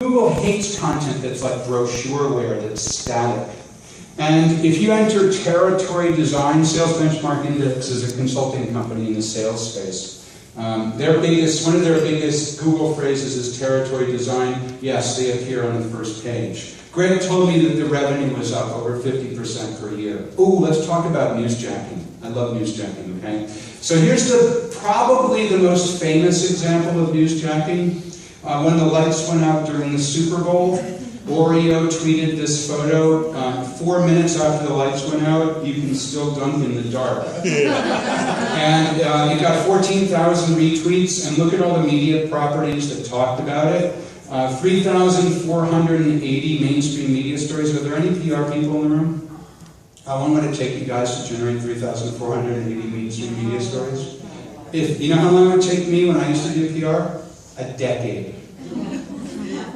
Google hates content that's like brochureware, that's static. And if you enter Territory Design, Sales Benchmark Index is a consulting company in the sales space. One of their biggest Google phrases is territory design. Yes, they appear on the first page. Greg told me that the revenue was up over 50% per year. Ooh, let's talk about newsjacking. I love newsjacking, okay? So here's probably the most famous example of newsjacking. When the lights went out during the Super Bowl, Oreo tweeted this photo. 4 minutes after the lights went out, you can still dunk in the dark. And it got 14,000 retweets, and look at all the media properties that talked about it. 3,480 mainstream media stories. Are there any PR people in the room? How long would it take you guys to generate 3,480 mainstream media stories? You know how long it would take me when I used to do PR? A decade.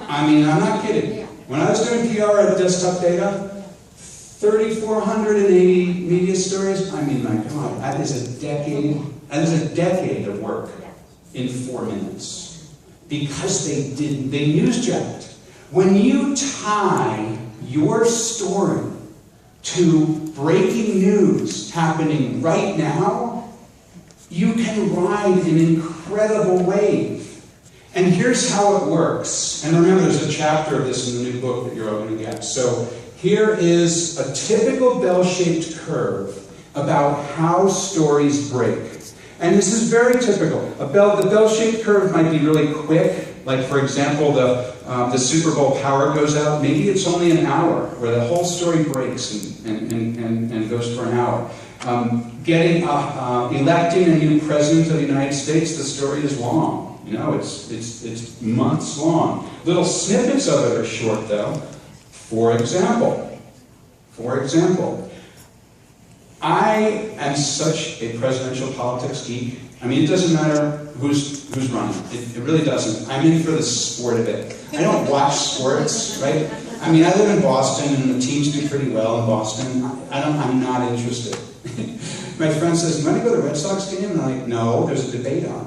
I mean, I'm not kidding. When I was doing PR at Desktop Data, 3,480 media stories, I mean, my God, that is a decade. That is a decade of work in 4 minutes. Because they newsjacked. When you tie your story to breaking news happening right now, you can ride an incredible wave. And here's how it works. And remember, there's a chapter of this in the new book that you're all going to get. So here is a typical bell-shaped curve about how stories break. And this is very typical. The bell-shaped curve might be really quick. Like, for example, the Super Bowl power goes out. Maybe it's only an hour where the whole story breaks and goes for an hour. Electing a new president of the United States, the story is long. You know, it's months long. Little snippets of it are short, though. For example, I am such a presidential politics geek. I mean, it doesn't matter who's running. It really doesn't. I'm in for the sport of it. I don't watch sports, right? I mean, I live in Boston, and the teams do pretty well in Boston. I'm not interested. My friend says, "You want to go to the Red Sox game?" And I'm like, "No, there's a debate on."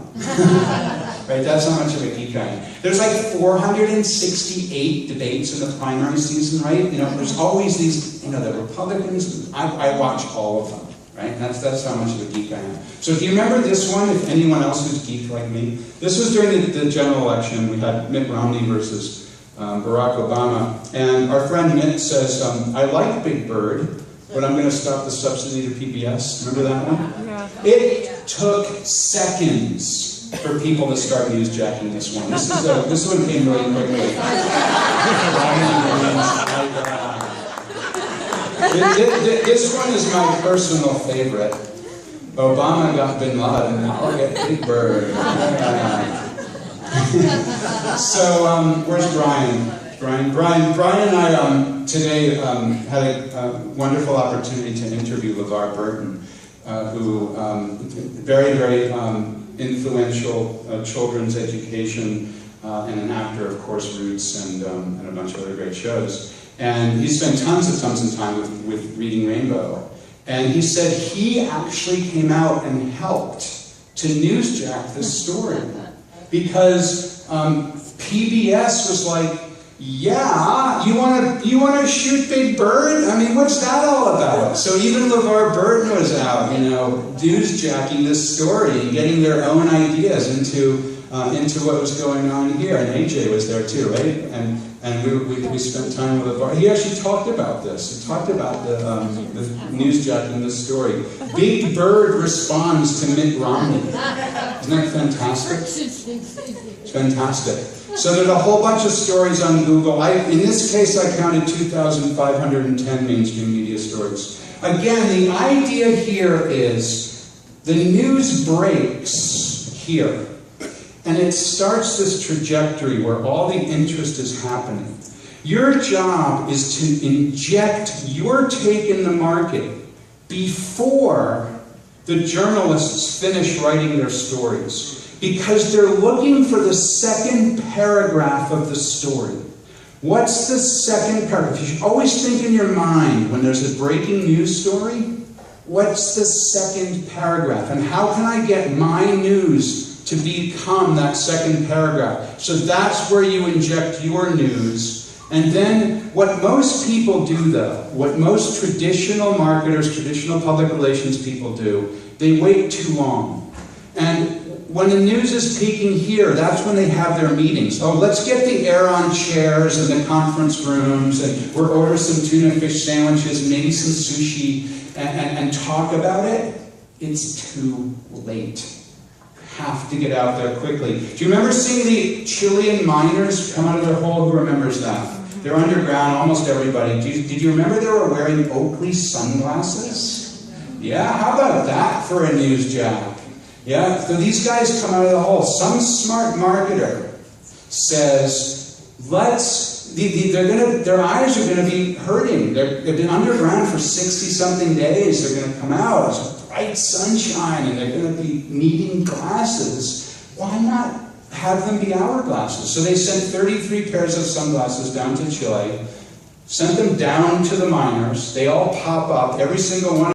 Right? That's how much of a geek I am. There's like 468 debates in the primary season, right? You know, there's always these, you know, the Republicans. I watch all of them, right? That's how much of a geek I am. So if you remember this one, if anyone else who's geek like me, this was during the general election. We had Mitt Romney versus Barack Obama, and our friend Mitt says, "I like Big Bird, but I'm going to stop the subsidy to PBS." Remember that one? Yeah. It took seconds for people to start newsjacking this one. This one came really quickly. This one is my personal favorite. Obama got Bin Laden, I'll get Big Bird. So, where's Brian? Brian and I today had a wonderful opportunity to interview Luger Burton, who very, very influential children's education and an actor, of course, Roots and a bunch of other great shows. And he spent tons of time with Reading Rainbow. And he said he actually came out and helped to newsjack this story because PBS was like, "Yeah, you want to shoot Big Bird? I mean, what's that all about?" So even LeVar Burton was out, you know, newsjacking this story and getting their own ideas into what was going on here. And AJ was there too, right? And we spent time with LeVar. He actually talked about this. He talked about the newsjacking this story. Big Bird responds to Mitt Romney. Isn't that fantastic? It's fantastic. So there's a whole bunch of stories on Google. In this case, I counted 2,510 mainstream media stories. Again, the idea here is the news breaks here. And it starts this trajectory where all the interest is happening. Your job is to inject your take in the market before the journalists finish writing their stories. Because they're looking for the second paragraph of the story. What's the second paragraph? You should always think in your mind when there's a breaking news story, what's the second paragraph? And how can I get my news to become that second paragraph. So that's where you inject your news. And then what most people do though, what most traditional marketers, traditional public relations people do, they wait too long. And when the news is peaking here, that's when they have their meetings. Oh, let's get the air on chairs in the conference rooms, and we'll order some tuna fish sandwiches, maybe some sushi, and talk about it. It's too late. You have to get out there quickly. Do you remember seeing the Chilean miners come out of their hole? Who remembers that? They're underground, almost everybody. Did you remember they were wearing Oakley sunglasses? Yeah, how about that for a newsjack? Yeah, so these guys come out of the hole. Some smart marketer says, their eyes are going to be hurting. They've been underground for 60-something days. They're going to come out. It's bright sunshine, and they're going to be needing glasses. Why not have them be hourglasses? So they sent 33 pairs of sunglasses down to Chile, sent them down to the miners. They all pop up, every single one.